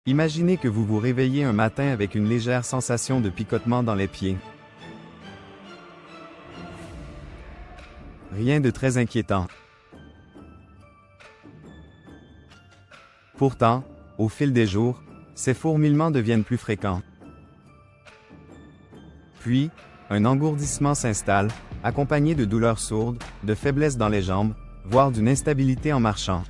Imaginez que vous vous réveillez un matin avec une légère sensation de picotement dans les pieds. Rien de très inquiétant. Pourtant, au fil des jours, ces fourmillements deviennent plus fréquents. Puis, un engourdissement s'installe, accompagné de douleurs sourdes, de faiblesse dans les jambes, voire d'une instabilité en marchant.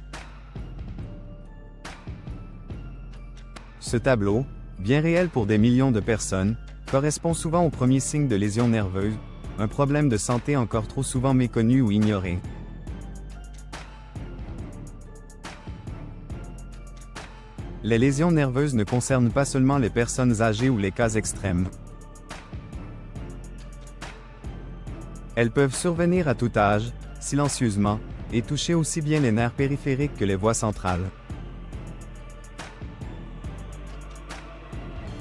Ce tableau, bien réel pour des millions de personnes, correspond souvent aux premiers signes de lésions nerveuses, un problème de santé encore trop souvent méconnu ou ignoré. Les lésions nerveuses ne concernent pas seulement les personnes âgées ou les cas extrêmes. Elles peuvent survenir à tout âge, silencieusement, et toucher aussi bien les nerfs périphériques que les voies centrales.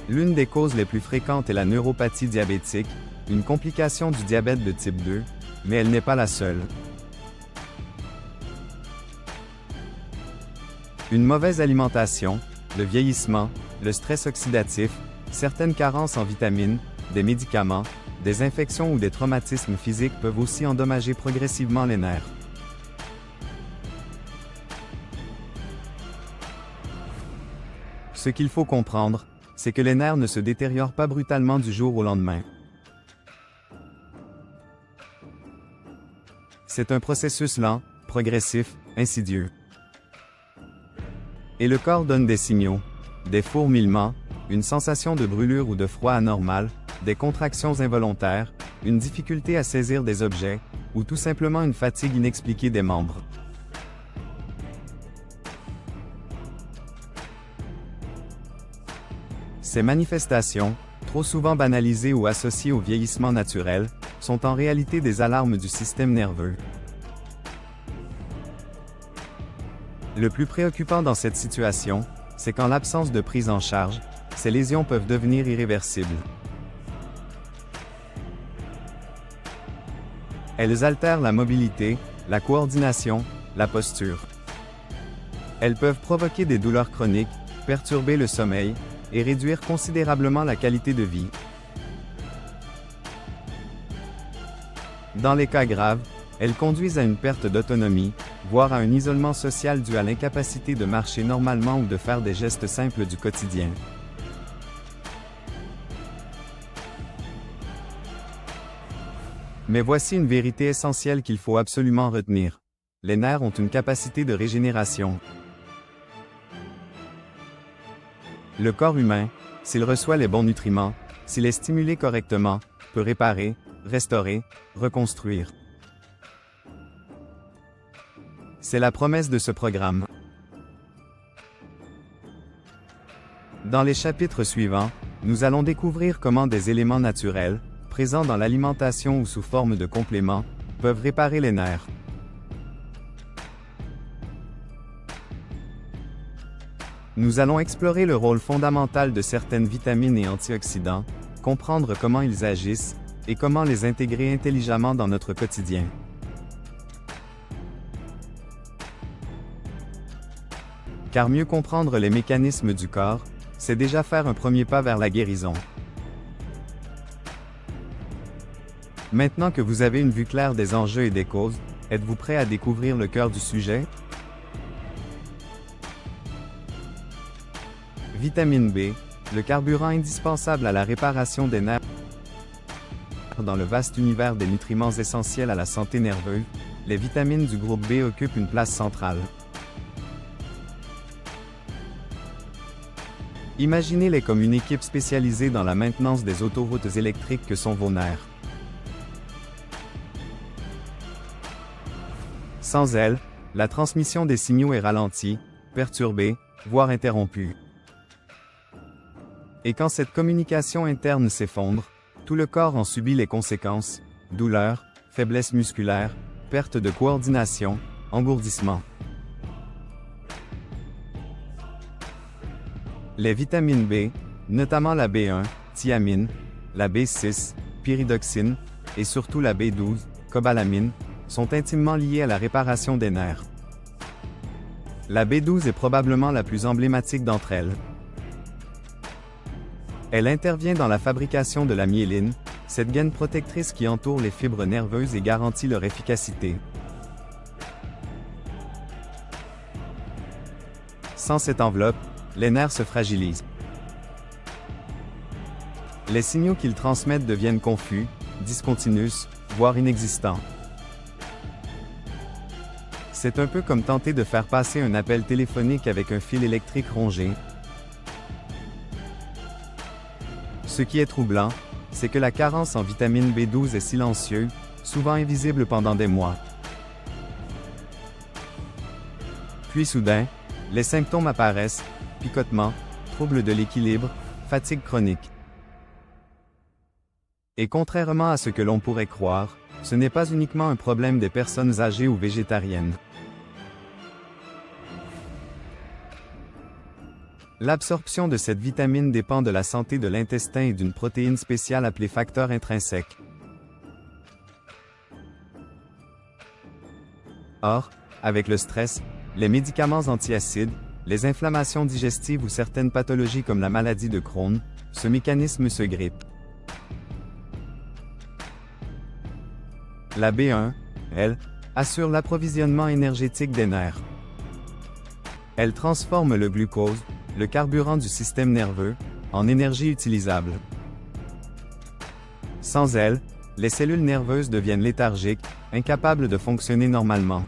L'une des causes les plus fréquentes est la neuropathie diabétique, une complication du diabète de type 2, mais elle n'est pas la seule. Une mauvaise alimentation, le vieillissement, le stress oxydatif, certaines carences en vitamines, des médicaments, des infections ou des traumatismes physiques peuvent aussi endommager progressivement les nerfs. Ce qu'il faut comprendre, c'est que les nerfs ne se détériorent pas brutalement du jour au lendemain. C'est un processus lent, progressif, insidieux. Et le corps donne des signaux, des fourmillements, une sensation de brûlure ou de froid anormal, des contractions involontaires, une difficulté à saisir des objets, ou tout simplement une fatigue inexpliquée des membres. Ces manifestations, trop souvent banalisées ou associées au vieillissement naturel, sont en réalité des alarmes du système nerveux. Le plus préoccupant dans cette situation, c'est qu'en l'absence de prise en charge, ces lésions peuvent devenir irréversibles. Elles altèrent la mobilité, la coordination, la posture. Elles peuvent provoquer des douleurs chroniques, perturber le sommeil, et réduire considérablement la qualité de vie. Dans les cas graves, elles conduisent à une perte d'autonomie, voire à un isolement social dû à l'incapacité de marcher normalement ou de faire des gestes simples du quotidien. Mais voici une vérité essentielle qu'il faut absolument retenir. Les nerfs ont une capacité de régénération. Le corps humain, s'il reçoit les bons nutriments, s'il est stimulé correctement, peut réparer, restaurer, reconstruire. C'est la promesse de ce programme. Dans les chapitres suivants, nous allons découvrir comment des éléments naturels, présents dans l'alimentation ou sous forme de compléments, peuvent réparer les nerfs. Nous allons explorer le rôle fondamental de certaines vitamines et antioxydants, comprendre comment ils agissent, et comment les intégrer intelligemment dans notre quotidien. Car mieux comprendre les mécanismes du corps, c'est déjà faire un premier pas vers la guérison. Maintenant que vous avez une vue claire des enjeux et des causes, êtes-vous prêt à découvrir le cœur du sujet? Vitamine B, le carburant indispensable à la réparation des nerfs. Dans le vaste univers des nutriments essentiels à la santé nerveuse, les vitamines du groupe B occupent une place centrale. Imaginez-les comme une équipe spécialisée dans la maintenance des autoroutes électriques que sont vos nerfs. Sans elles, la transmission des signaux est ralentie, perturbée, voire interrompue. Et quand cette communication interne s'effondre, tout le corps en subit les conséquences: douleurs, faiblesse musculaire, perte de coordination, engourdissement. Les vitamines B, notamment la B1, thiamine, la B6, pyridoxine, et surtout la B12, cobalamine, sont intimement liées à la réparation des nerfs. La B12 est probablement la plus emblématique d'entre elles. Elle intervient dans la fabrication de la myéline, cette gaine protectrice qui entoure les fibres nerveuses et garantit leur efficacité. Sans cette enveloppe, les nerfs se fragilisent. Les signaux qu'ils transmettent deviennent confus, discontinus, voire inexistants. C'est un peu comme tenter de faire passer un appel téléphonique avec un fil électrique rongé. Ce qui est troublant, c'est que la carence en vitamine B12 est silencieuse, souvent invisible pendant des mois. Puis soudain, les symptômes apparaissent, picotements, troubles de l'équilibre, fatigue chronique. Et contrairement à ce que l'on pourrait croire, ce n'est pas uniquement un problème des personnes âgées ou végétariennes. L'absorption de cette vitamine dépend de la santé de l'intestin et d'une protéine spéciale appelée facteur intrinsèque. Or, avec le stress, les médicaments antiacides, les inflammations digestives ou certaines pathologies comme la maladie de Crohn, ce mécanisme se grippe. La B1, elle, assure l'approvisionnement énergétique des nerfs. Elle transforme le glucose, le carburant du système nerveux, en énergie utilisable. Sans elle, les cellules nerveuses deviennent léthargiques, incapables de fonctionner normalement.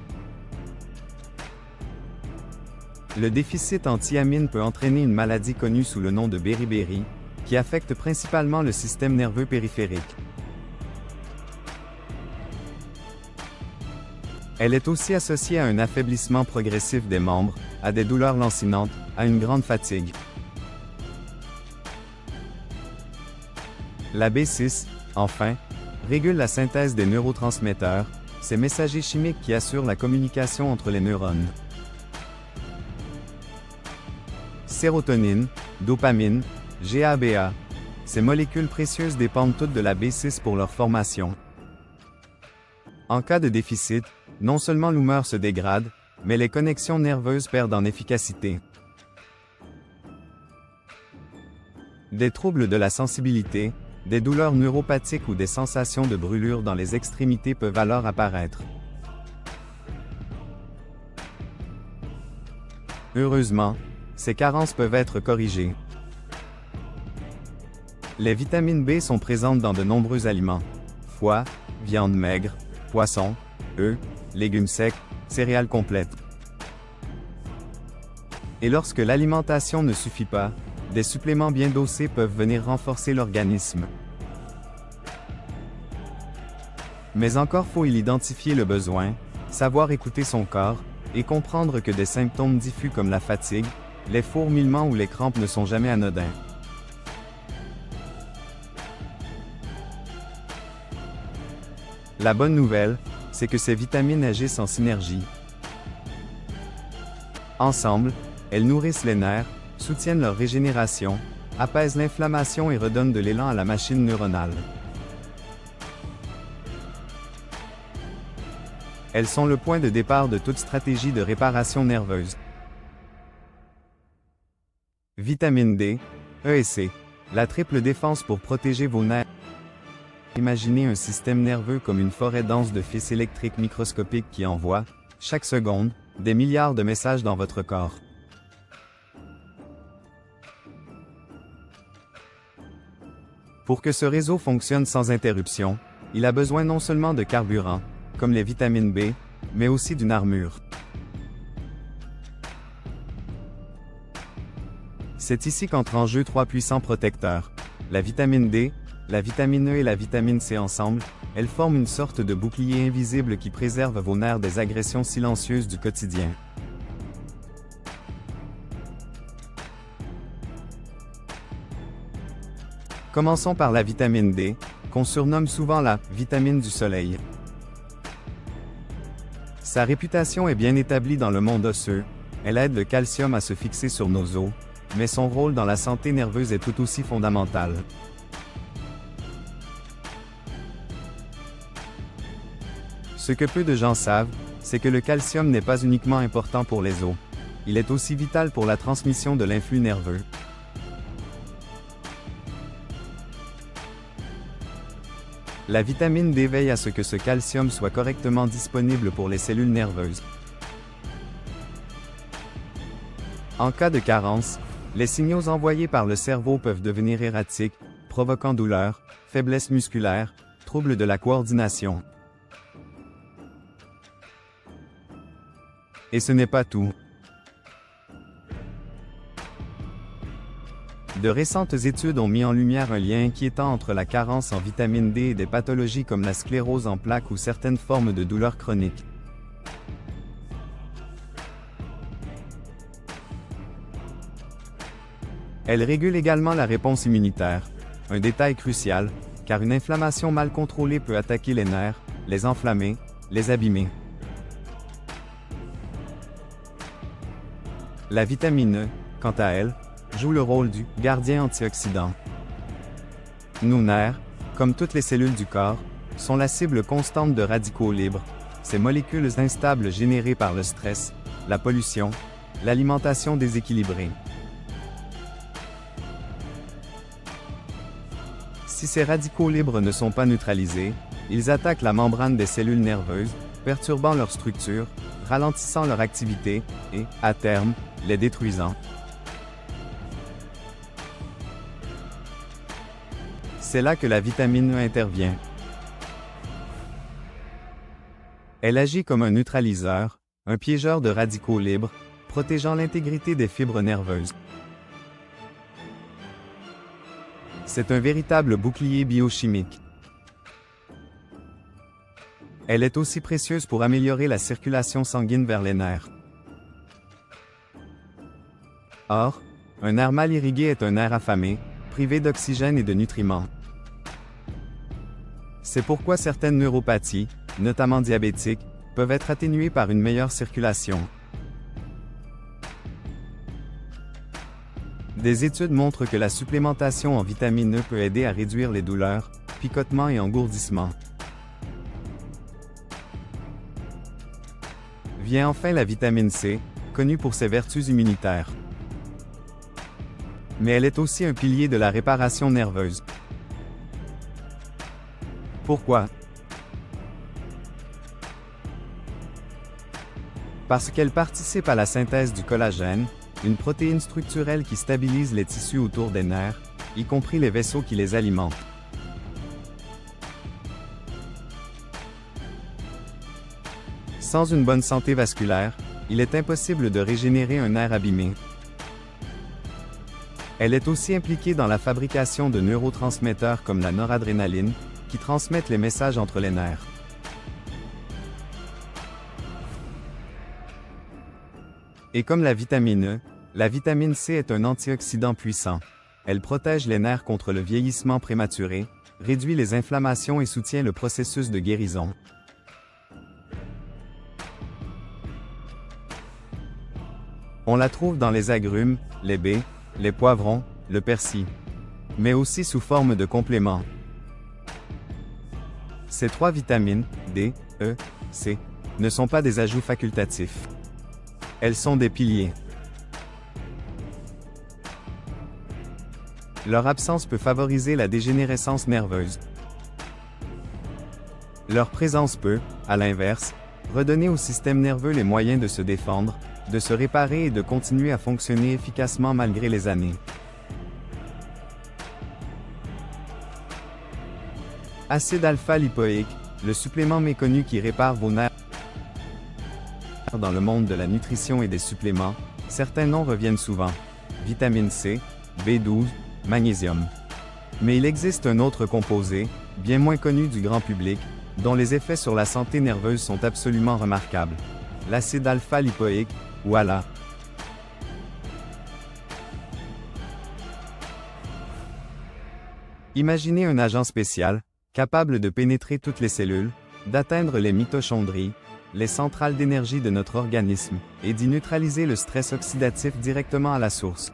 Le déficit en thiamine peut entraîner une maladie connue sous le nom de beriberi, qui affecte principalement le système nerveux périphérique. Elle est aussi associée à un affaiblissement progressif des membres, à des douleurs lancinantes, à une grande fatigue. La B6, enfin, régule la synthèse des neurotransmetteurs, ces messagers chimiques qui assurent la communication entre les neurones. Sérotonine, dopamine, GABA, ces molécules précieuses dépendent toutes de la B6 pour leur formation. En cas de déficit, non seulement l'humeur se dégrade, mais les connexions nerveuses perdent en efficacité. Des troubles de la sensibilité, des douleurs neuropathiques ou des sensations de brûlure dans les extrémités peuvent alors apparaître. Heureusement, ces carences peuvent être corrigées. Les vitamines B sont présentes dans de nombreux aliments: foie, viande maigre, poisson, œufs, légumes secs, céréales complètes. Et lorsque l'alimentation ne suffit pas, des suppléments bien dosés peuvent venir renforcer l'organisme. Mais encore faut-il identifier le besoin, savoir écouter son corps, et comprendre que des symptômes diffus comme la fatigue, les fourmillements ou les crampes ne sont jamais anodins. La bonne nouvelle, c'est que ces vitamines agissent en synergie. Ensemble, elles nourrissent les nerfs, soutiennent leur régénération, apaisent l'inflammation et redonnent de l'élan à la machine neuronale. Elles sont le point de départ de toute stratégie de réparation nerveuse. Vitamine D, E et C, la triple défense pour protéger vos nerfs. Imaginez un système nerveux comme une forêt dense de fils électriques microscopiques qui envoie, chaque seconde, des milliards de messages dans votre corps. Pour que ce réseau fonctionne sans interruption, il a besoin non seulement de carburant, comme les vitamines B, mais aussi d'une armure. C'est ici qu'entrent en jeu trois puissants protecteurs: la vitamine D, la vitamine E et la vitamine C ensemble, elles forment une sorte de bouclier invisible qui préserve vos nerfs des agressions silencieuses du quotidien. Commençons par la vitamine D, qu'on surnomme souvent la « vitamine du soleil ». Sa réputation est bien établie dans le monde osseux, elle aide le calcium à se fixer sur nos os, mais son rôle dans la santé nerveuse est tout aussi fondamental. Ce que peu de gens savent, c'est que le calcium n'est pas uniquement important pour les os. Il est aussi vital pour la transmission de l'influx nerveux. La vitamine D veille à ce que ce calcium soit correctement disponible pour les cellules nerveuses. En cas de carence, les signaux envoyés par le cerveau peuvent devenir erratiques, provoquant douleur, faiblesse musculaire, troubles de la coordination. Et ce n'est pas tout. De récentes études ont mis en lumière un lien inquiétant entre la carence en vitamine D et des pathologies comme la sclérose en plaques ou certaines formes de douleurs chroniques. Elle régule également la réponse immunitaire, un détail crucial, car une inflammation mal contrôlée peut attaquer les nerfs, les enflammer, les abîmer. La vitamine E, quant à elle, joue le rôle du gardien antioxydant. Nos nerfs, comme toutes les cellules du corps, sont la cible constante de radicaux libres, ces molécules instables générées par le stress, la pollution, l'alimentation déséquilibrée. Si ces radicaux libres ne sont pas neutralisés, ils attaquent la membrane des cellules nerveuses, perturbant leur structure, ralentissant leur activité et, à terme, les détruisant. C'est là que la vitamine E intervient. Elle agit comme un neutraliseur, un piégeur de radicaux libres, protégeant l'intégrité des fibres nerveuses. C'est un véritable bouclier biochimique. Elle est aussi précieuse pour améliorer la circulation sanguine vers les nerfs. Or, un nerf mal irrigué est un nerf affamé, privé d'oxygène et de nutriments. C'est pourquoi certaines neuropathies, notamment diabétiques, peuvent être atténuées par une meilleure circulation. Des études montrent que la supplémentation en vitamine E peut aider à réduire les douleurs, picotements et engourdissements. Vient enfin la vitamine C, connue pour ses vertus immunitaires. Mais elle est aussi un pilier de la réparation nerveuse. Pourquoi? Parce qu'elle participe à la synthèse du collagène, une protéine structurelle qui stabilise les tissus autour des nerfs, y compris les vaisseaux qui les alimentent. Sans une bonne santé vasculaire, il est impossible de régénérer un nerf abîmé. Elle est aussi impliquée dans la fabrication de neurotransmetteurs comme la noradrénaline, qui transmettent les messages entre les nerfs. Et comme la vitamine E, la vitamine C est un antioxydant puissant. Elle protège les nerfs contre le vieillissement prématuré, réduit les inflammations et soutient le processus de guérison. On la trouve dans les agrumes, les baies, les poivrons, le persil, mais aussi sous forme de complément. Ces trois vitamines, D, E, C, ne sont pas des ajouts facultatifs. Elles sont des piliers. Leur absence peut favoriser la dégénérescence nerveuse. Leur présence peut, à l'inverse, redonner au système nerveux les moyens de se défendre, de se réparer et de continuer à fonctionner efficacement malgré les années. Acide alpha-lipoïque, le supplément méconnu qui répare vos nerfs. Dans le monde de la nutrition et des suppléments, certains noms reviennent souvent. Vitamine C, B12, magnésium. Mais il existe un autre composé, bien moins connu du grand public, dont les effets sur la santé nerveuse sont absolument remarquables. L'acide alpha-lipoïque, ou ALA. Imaginez un agent spécial, capable de pénétrer toutes les cellules, d'atteindre les mitochondries, les centrales d'énergie de notre organisme, et d'y neutraliser le stress oxydatif directement à la source.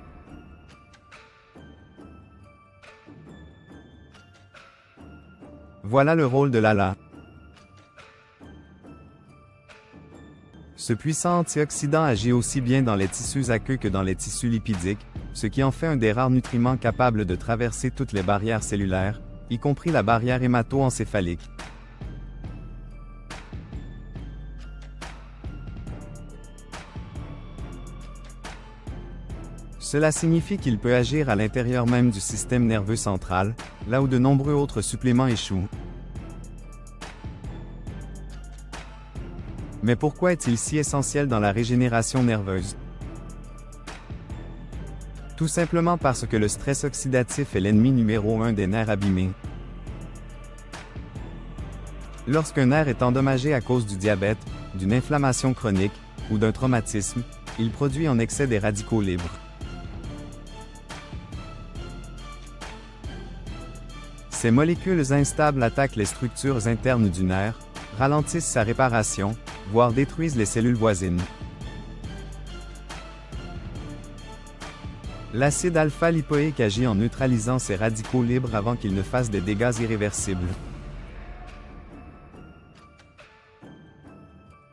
Voilà le rôle de l'ALA. Ce puissant antioxydant agit aussi bien dans les tissus aqueux que dans les tissus lipidiques, ce qui en fait un des rares nutriments capables de traverser toutes les barrières cellulaires, y compris la barrière hémato-encéphalique. Cela signifie qu'il peut agir à l'intérieur même du système nerveux central, là où de nombreux autres suppléments échouent. Mais pourquoi est-il si essentiel dans la régénération nerveuse? Tout simplement parce que le stress oxydatif est l'ennemi numéro 1 des nerfs abîmés. Lorsqu'un nerf est endommagé à cause du diabète, d'une inflammation chronique ou d'un traumatisme, il produit en excès des radicaux libres. Ces molécules instables attaquent les structures internes du nerf, ralentissent sa réparation, voire détruisent les cellules voisines. L'acide alpha-lipoïque agit en neutralisant ces radicaux libres avant qu'ils ne fassent des dégâts irréversibles.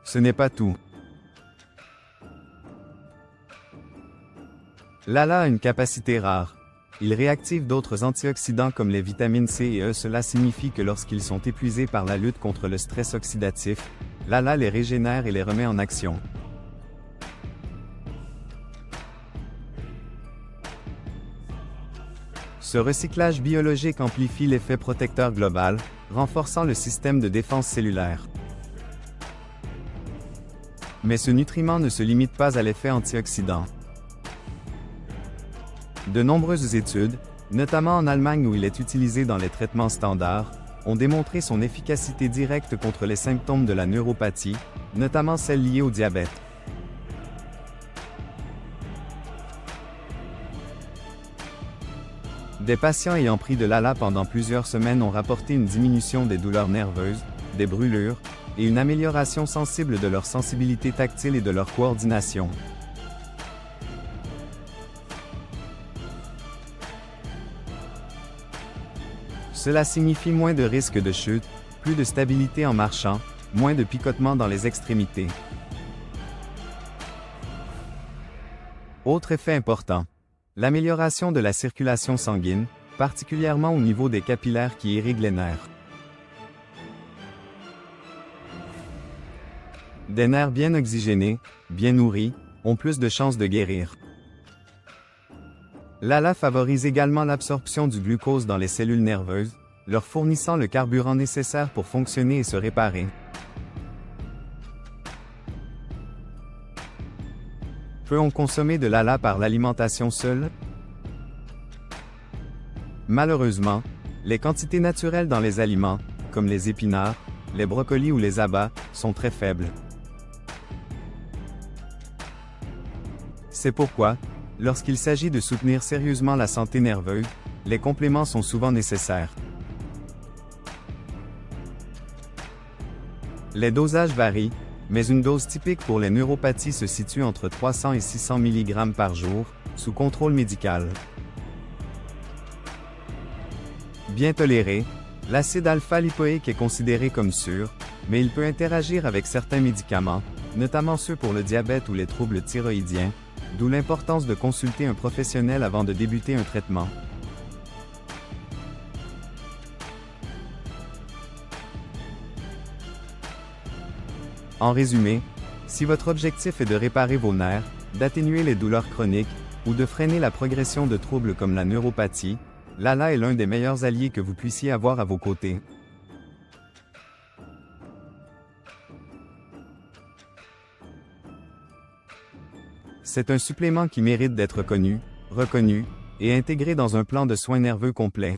Ce n'est pas tout. L'ALA a une capacité rare. Il réactive d'autres antioxydants comme les vitamines C et E. Cela signifie que lorsqu'ils sont épuisés par la lutte contre le stress oxydatif, l'ALA les régénère et les remet en action. Ce recyclage biologique amplifie l'effet protecteur global, renforçant le système de défense cellulaire. Mais ce nutriment ne se limite pas à l'effet antioxydant. De nombreuses études, notamment en Allemagne où il est utilisé dans les traitements standards, ont démontré son efficacité directe contre les symptômes de la neuropathie, notamment celles liées au diabète. Des patients ayant pris de l'ALA pendant plusieurs semaines ont rapporté une diminution des douleurs nerveuses, des brûlures, et une amélioration sensible de leur sensibilité tactile et de leur coordination. Cela signifie moins de risques de chute, plus de stabilité en marchant, moins de picotements dans les extrémités. Autre effet important. L'amélioration de la circulation sanguine, particulièrement au niveau des capillaires qui irriguent les nerfs. Des nerfs bien oxygénés, bien nourris, ont plus de chances de guérir. L'ALA favorise également l'absorption du glucose dans les cellules nerveuses, leur fournissant le carburant nécessaire pour fonctionner et se réparer. Peut-on consommer de l'ALA par l'alimentation seule? Malheureusement, les quantités naturelles dans les aliments, comme les épinards, les brocolis ou les abats, sont très faibles. C'est pourquoi, lorsqu'il s'agit de soutenir sérieusement la santé nerveuse, les compléments sont souvent nécessaires. Les dosages varient, mais une dose typique pour les neuropathies se situe entre 300 et 600 mg par jour, sous contrôle médical. Bien toléré, l'acide alpha-lipoïque est considéré comme sûr, mais il peut interagir avec certains médicaments, notamment ceux pour le diabète ou les troubles thyroïdiens, d'où l'importance de consulter un professionnel avant de débuter un traitement. En résumé, si votre objectif est de réparer vos nerfs, d'atténuer les douleurs chroniques, ou de freiner la progression de troubles comme la neuropathie, l'ALA est l'un des meilleurs alliés que vous puissiez avoir à vos côtés. C'est un supplément qui mérite d'être connu, reconnu, et intégré dans un plan de soins nerveux complet.